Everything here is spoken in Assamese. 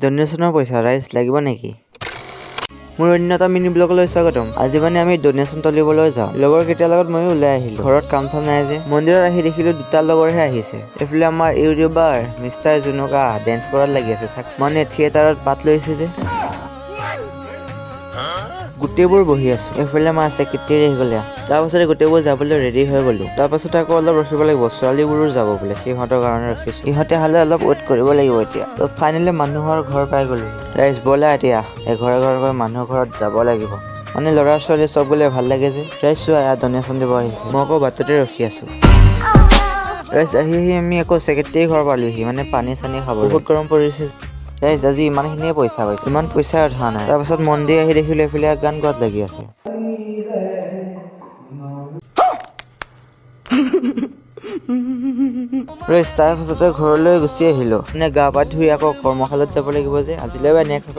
ডনেশ্যনৰ পইচা ৰাইজ লাগিব নেকি? মোৰ অন্য এটা মিনি ব্লগলৈ স্বাগতম। আজি মানে আমি ডনেশ্যন তুলিবলৈ যাওঁ। লগৰ কেইটাৰ লগত ময়ো ওলাই আহিলো। ঘৰত কাম চাম নাই যে। মন্দিৰত আহি দেখিলো দুটা লগৰহে আহিছে। এইফালে আমাৰ ইউটিউবাৰ মিষ্টাৰ জুনুকা ডেন্স কৰাত লাগি আছে। মানে থিয়েটাৰত পাত লৈছে যে। গোটেইবোৰ বহি আছো। এইফালে আমাৰ ছেক্ৰেটেৰী আহি গ'লে। তাৰপাছতে গোটেইবোৰ যাবলৈ ৰেডি হৈ গ'লো। তাৰপাছত আকৌ অলপ ৰখিব লাগিব। ছোৱালীবোৰো যাব বোলে। সিহঁতৰ কাৰণে ৰখিছো। ইহঁতে হ'লে অলপ ৱেইট কৰিব লাগিব এতিয়া। ফাইনেলি মানুহৰ ঘৰ পাই গ'লো। ৰাইজ ব'লা এতিয়া এঘৰ এঘৰকৈ মানুহৰ ঘৰত যাব লাগিব। মানে ল'ৰা ছোৱালী চব গ'লে ভাল লাগে যে। ৰাইজ চোৱা ইয়াত ডনেশ্যন দিব আহিছে। মই আকৌ বাটতে ৰখি আছো। ৰাইজ আহি আমি আকৌ ছেক্ৰেটেৰী ঘৰ পালোহি। মানে পানী চানী খাব। বহুত গৰম পৰিছে। ৰাইজ আজি ইমানখিনিয়ে পইচা পাইছো। ইমান পইচা উঠা নাই। তাৰপাছত মন্দিৰ আহি দেখিলো এইফালে গান গোৱাত লাগি আছে। ৰাইজ তাৰ পাছতে ঘৰলৈ গুচি আহিলো। মানে গা পা ধুই আকৌ কৰ্মশালাত যাব লাগিব যে। আজিলৈ নেক্সট